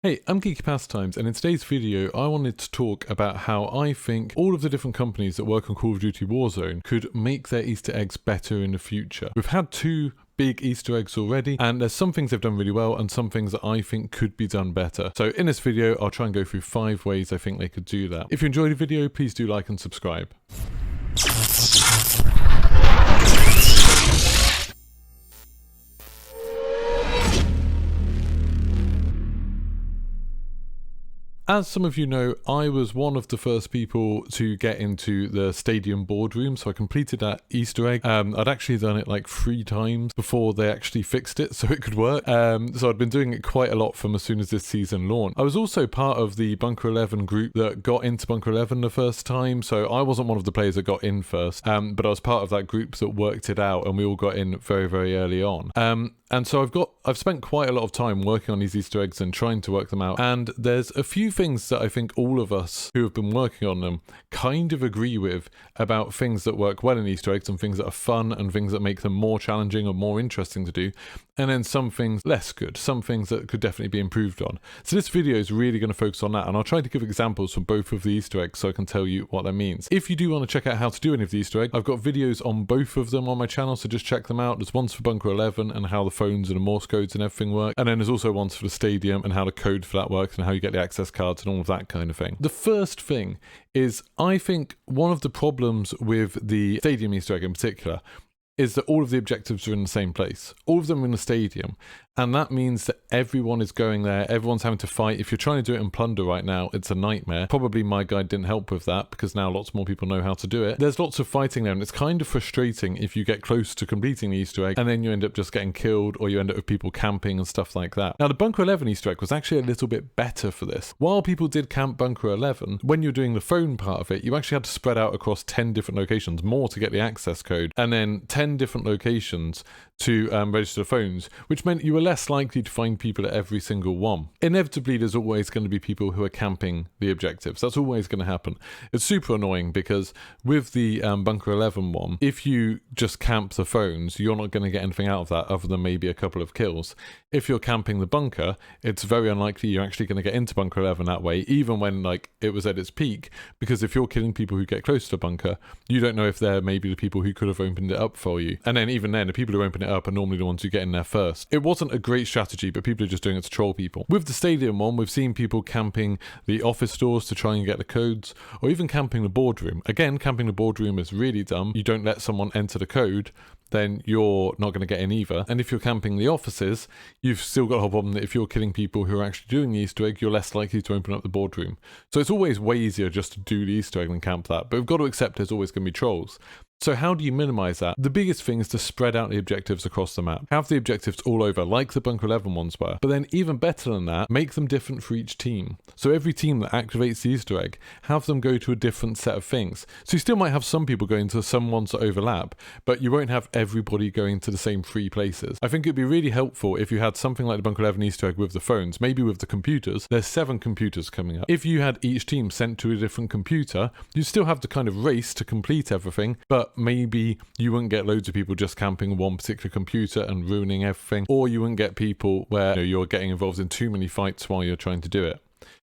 Hey, I'm Geeky Pastimes, and in today's video, I wanted to talk about how I think all of the different companies that work on Call of Duty Warzone could make their Easter eggs better in the future. We've had two big Easter eggs already, and there's some things they've done really well and some things that I think could be done better. So in this video, I'll try and go through 5 ways I think they could do that. If you enjoyed the video, please do like and subscribe. As some of you know, I was one of the first people to get into the stadium boardroom, so I completed that Easter egg. I'd actually done it like 3 times before they actually fixed it so it could work. So I'd been doing it quite a lot from as soon as this season launched. I was also part of the Bunker 11 group that got into Bunker 11 the first time, so I wasn't one of the players that got in first, but I was part of that group that worked it out, and we all got in very, very early on. And so I've spent quite a lot of time working on these Easter eggs and trying to work them out, and there's a few things that I think all of us who have been working on them kind of agree with about things that work well in Easter eggs and things that are fun and things that make them more challenging or more interesting to do, and then some things less good, some things that could definitely be improved on. So this video is really going to focus on that, and I'll try to give examples from both of the Easter eggs so I can tell you what that means. If you do want to check out how to do any of the Easter eggs, I've got videos on both of them on my channel, so just check them out. There's ones for Bunker 11 and how the phones and the Morse codes and everything work, and then there's also ones for the stadium and how the code for that works and how you get the access cards and all of that kind of thing. The first thing is, I think one of the problems with the stadium Easter egg in particular is that all of the objectives are in the same place. All of them are in the stadium, and that means that everyone is going there, everyone's having to fight. If you're trying to do it in Plunder right now, it's a nightmare. Probably my guide didn't help with that, because now lots more people know how to do it. There's lots of fighting there, and it's kind of frustrating if you get close to completing the Easter egg, and then you end up just getting killed, or you end up with people camping and stuff like that. Now, the Bunker 11 Easter egg was actually a little bit better for this. While people did camp Bunker 11, when you're doing the phone part of it, you actually had to spread out across 10 different locations, more to get the access code, and then 10 different locations to register the phones, which meant you were less likely to find people at every single one. Inevitably, there's always going to be people who are camping the objectives. That's always going to happen. It's super annoying because with the Bunker 11 one, if you just camp the phones, you're not going to get anything out of that other than maybe a couple of kills. If you're camping the bunker, it's very unlikely you're actually going to get into Bunker 11 that way, even when like it was at its peak, because if you're killing people who get close to the bunker, you don't know if they're maybe the people who could have opened it up for you. And then even then, the people who open it up are normally the ones who get in there first. It wasn't a great strategy, but people are just doing it to troll people. With the stadium one, we've seen people camping the office doors to try and get the codes, or even camping the boardroom. Again, camping the boardroom is really dumb. You don't let someone enter the code, then you're not going to get in either. And if you're camping the offices, you've still got a whole problem that if you're killing people who are actually doing the Easter egg, you're less likely to open up the boardroom. So it's always way easier just to do the Easter egg than camp that, but we've got to accept there's always going to be trolls. So how do you minimize that? The biggest thing is to spread out the objectives across the map. Have the objectives all over, like the Bunker 11 ones were. But then even better than that, make them different for each team. So every team that activates the Easter egg, have them go to a different set of things. So you still might have some people going to some ones that overlap, but you won't have everybody going to the same 3 places. I think it'd be really helpful if you had something like the Bunker 11 Easter egg with the phones, maybe with the computers. There's 7 computers coming up. If you had each team sent to a different computer, you'd still have the kind of race to complete everything, but maybe you wouldn't get loads of people just camping one particular computer and ruining everything, or you wouldn't get people where you're getting involved in too many fights while you're trying to do it.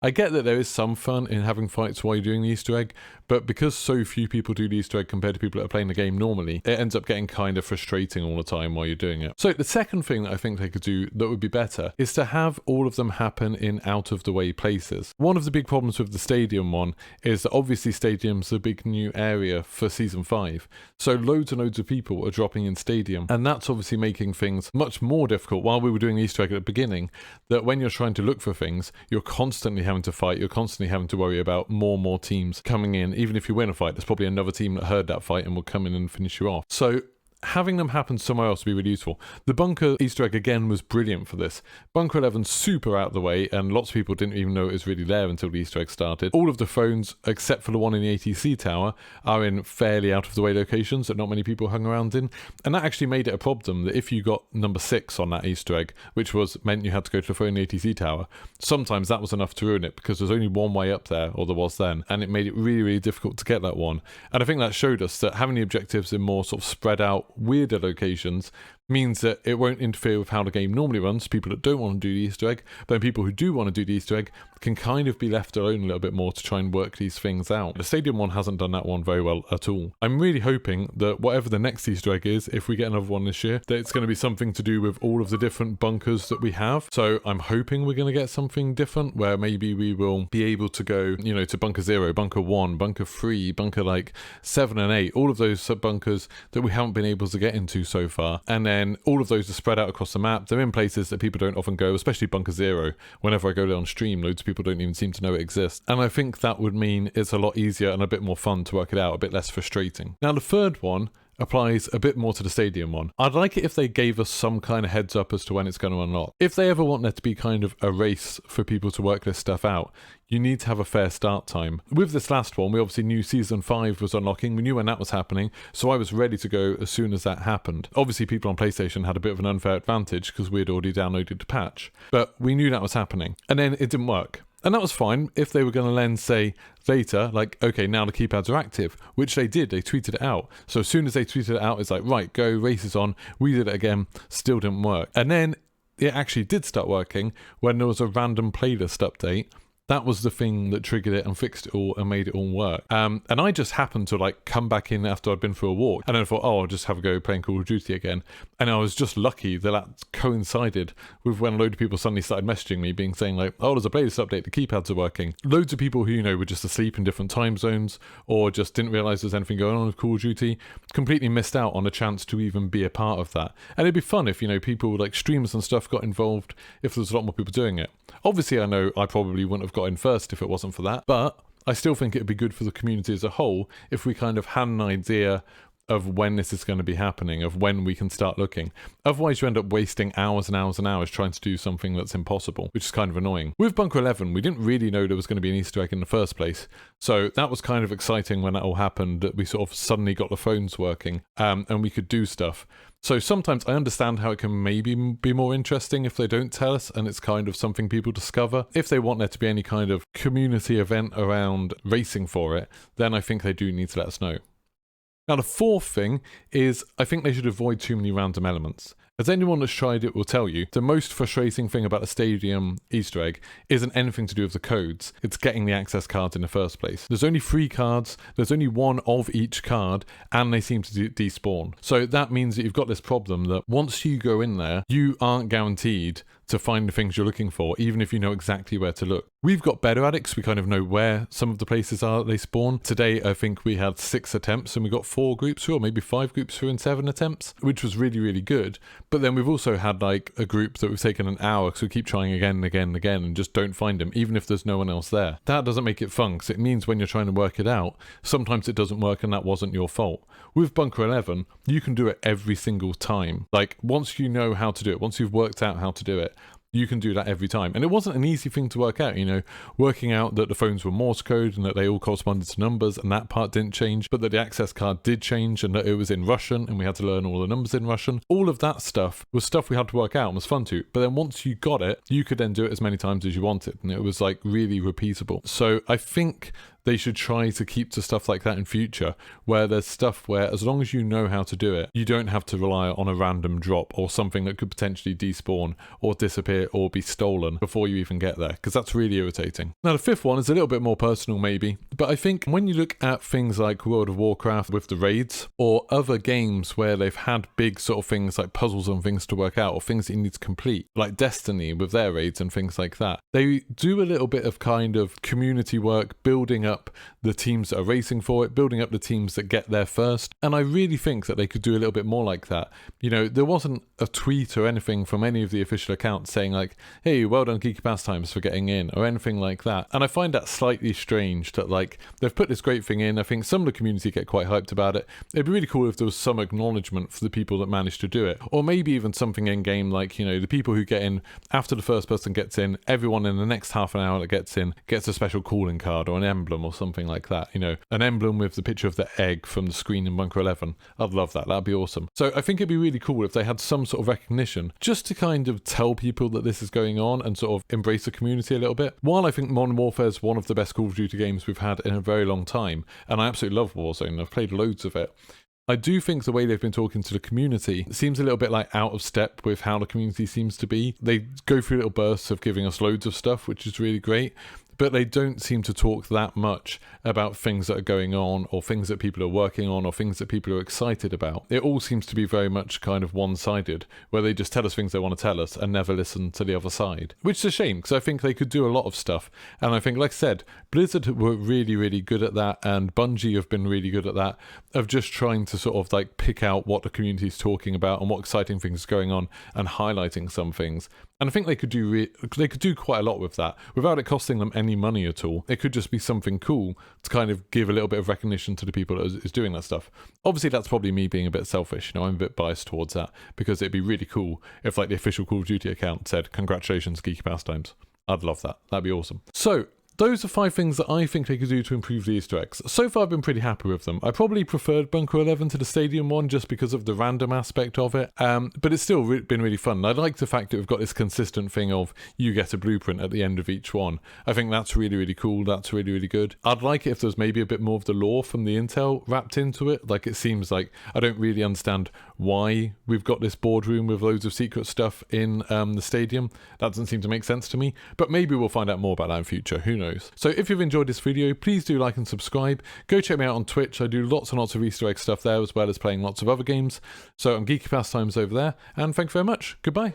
I get that there is some fun in having fights while you're doing the Easter egg, but because so few people do the Easter egg compared to people that are playing the game normally, it ends up getting kind of frustrating all the time while you're doing it. So the second thing that I think they could do that would be better is to have all of them happen in out-of-the-way places. One of the big problems with the stadium one is that obviously stadium's a big new area for Season 5, so loads and loads of people are dropping in stadium, and that's obviously making things much more difficult. While we were doing the Easter egg at the beginning, that when you're trying to look for things, you're constantly having to fight, you're constantly having to worry about more and more teams coming in. Even if you win a fight, there's probably another team that heard that fight and will come in and finish you off. So having them happen somewhere else would be really useful. The Bunker Easter egg again was brilliant for this. Bunker 11's super out of the way, and lots of people didn't even know it was really there until the Easter egg started. All of the phones, except for the one in the ATC tower, are in fairly out of the way locations that not many people hung around in, and that actually made it a problem that if you got number 6 on that Easter egg, which meant you had to go to the phone in the ATC tower, sometimes that was enough to ruin it, because there's only one way up there, or there was then, and it made it really, really difficult to get that one. And I think that showed us that having the objectives in more sort of spread out weirder locations means that it won't interfere with how the game normally runs. People that don't want to do the Easter egg, but people who do want to do the Easter egg can kind of be left alone a little bit more to try and work these things out. The Stadium one hasn't done that one very well at all. I'm really hoping that whatever the next Easter egg is, if we get another one this year, that it's going to be something to do with all of the different bunkers that we have. So I'm hoping we're going to get something different where maybe we will be able to go, you know, to bunker 0, bunker 1, bunker 3, bunker like 7 and 8, all of those sub bunkers that we haven't been able to get into so far. And then all of those are spread out across the map. They're in places that people don't often go, especially bunker 0. Whenever I go there on stream, loads of people don't even seem to know it exists. And I think that would mean it's a lot easier and a bit more fun to work it out, a bit less frustrating. Now the third one applies a bit more to the Stadium one. I'd like it if they gave us some kind of heads up as to when it's going to unlock. If they ever want there to be kind of a race for people to work this stuff out, you need to have a fair start time. With this last one, we obviously knew Season 5 was unlocking, we knew when that was happening, so I was ready to go as soon as that happened. Obviously people on PlayStation had a bit of an unfair advantage because we had already downloaded the patch, but we knew that was happening. And then it didn't work. And that was fine if they were going to then say later, like, okay, now the keypads are active, which they did. They tweeted it out. So as soon as they tweeted it out, it's like, right, go, race is on. We did it again, still didn't work. And then it actually did start working when there was a random playlist update. That was the thing that triggered it and fixed it all and made it all work. And I just happened to like come back in after I'd been for a walk. And then I thought, oh, I'll just have a go playing Call of Duty again. And I was just lucky that that coincided with when a load of people suddenly started messaging me saying like, oh, there's a playlist update, the keypads are working. Loads of people who, you know, were just asleep in different time zones or just didn't realize there's anything going on with Call of Duty, completely missed out on a chance to even be a part of that. And it'd be fun if, you know, people like streamers and stuff got involved, if there was a lot more people doing it. Obviously, I know I probably wouldn't have got in first if it wasn't for that, but I still think it'd be good for the community as a whole if we kind of had an idea of when this is going to be happening, of when we can start looking. Otherwise, you end up wasting hours and hours and hours trying to do something that's impossible, which is kind of annoying. With Bunker 11, we didn't really know there was going to be an Easter egg in the first place, so that was kind of exciting when that all happened, that we sort of suddenly got the phones working, and we could do stuff. So sometimes I understand how it can maybe be more interesting if they don't tell us and it's kind of something people discover. If they want there to be any kind of community event around racing for it, then I think they do need to let us know. Now the fourth thing is I think they should avoid too many random elements. As anyone that's tried it will tell you, the most frustrating thing about a Stadium Easter egg isn't anything to do with the codes, it's getting the access cards in the first place. There's only 3 cards, there's only 1 of each card, and they seem to despawn. So that means that you've got this problem that once you go in there, you aren't guaranteed to find the things you're looking for, even if you know exactly where to look. We've got better at it because we kind of know where some of the places are that they spawn. Today, I think we had 6 attempts and we got 4 groups through, or maybe 5 groups through in 7 attempts, which was really, really good. But then we've also had like a group that we've taken an hour because we keep trying again and again and again and just don't find them, even if there's no one else there. That doesn't make it fun because it means when you're trying to work it out, sometimes it doesn't work and that wasn't your fault. With Bunker 11, you can do it every single time. Like once you know how to do it, once you've worked out how to do it, you can do that every time. And it wasn't an easy thing to work out, you know, working out that the phones were Morse code and that they all corresponded to numbers and that part didn't change, but that the access card did change and that it was in Russian and we had to learn all the numbers in Russian. All of that stuff was stuff we had to work out and was fun to. But then once you got it, you could then do it as many times as you wanted. And it was like really repeatable. So I think they should try to keep to stuff like that in future, where there's stuff where as long as you know how to do it, you don't have to rely on a random drop or something that could potentially despawn or disappear or be stolen before you even get there, because that's really irritating. Now the fifth one is a little bit more personal maybe, but I think when you look at things like World of Warcraft with the raids or other games where they've had big sort of things like puzzles and things to work out or things that you need to complete, like Destiny with their raids and things like that, they do a little bit of kind of community work, building up the teams that are racing for it, building up the teams that get there first. And I really think that they could do a little bit more like that. You know, there wasn't a tweet or anything from any of the official accounts saying like, hey, well done Geeky Pastimes for getting in, or anything like that. And I find that slightly strange that like they've put this great thing in. I think some of the community get quite hyped about it. It'd be really cool if there was some acknowledgement for the people that managed to do it, or maybe even something in game like, you know, the people who get in after the first person gets in, everyone in the next half an hour that gets in gets a special calling card or an emblem or something like that, you know, an emblem with the picture of the egg from the screen in Bunker 11. I'd love that. That'd be awesome. So I think it'd be really cool if they had some sort of recognition just to kind of tell people that this is going on and sort of embrace the community a little bit. While I think Modern Warfare is one of the best Call of Duty games we've had in a very long time, and I absolutely love Warzone, I've played loads of it, I do think the way they've been talking to the community seems a little bit like out of step with how the community seems to be. They go through little bursts of giving us loads of stuff, which is really great, but they don't seem to talk that much about things that are going on or things that people are working on or things that people are excited about. It all seems to be very much kind of one-sided, where they just tell us things they want to tell us and never listen to the other side, which is a shame because I think they could do a lot of stuff. And I think, like I said, Blizzard were really, really good at that, and Bungie have been really good at that, of just trying to sort of like pick out what the community is talking about and what exciting things are going on and highlighting some things. And I think they could do quite a lot with that without it costing them any money at all. It could just be something cool to kind of give a little bit of recognition to the people that is doing that stuff. Obviously, that's probably me being a bit selfish. You know, I'm a bit biased towards that because it'd be really cool if like the official Call of Duty account said, "Congratulations, Geeky Pastimes." I'd love that. That'd be awesome. So, those are 5 things that I think they could do to improve the Easter eggs. So far, I've been pretty happy with them. I probably preferred Bunker 11 to the Stadium one just because of the random aspect of it, but it's still been really fun. I like the fact that we've got this consistent thing of you get a blueprint at the end of each one. I think that's really, really cool. That's really, really good. I'd like it if there's maybe a bit more of the lore from the intel wrapped into it. Like, it seems like I don't really understand why we've got this boardroom with loads of secret stuff in the stadium. That doesn't seem to make sense to me, but maybe we'll find out more about that in future. Who knows? So if you've enjoyed this video, please do like and subscribe. Go check me out on Twitch. I do lots and lots of Easter egg stuff there, as well as playing lots of other games. So I'm Geeky Pastimes over there, and thank you very much. Goodbye.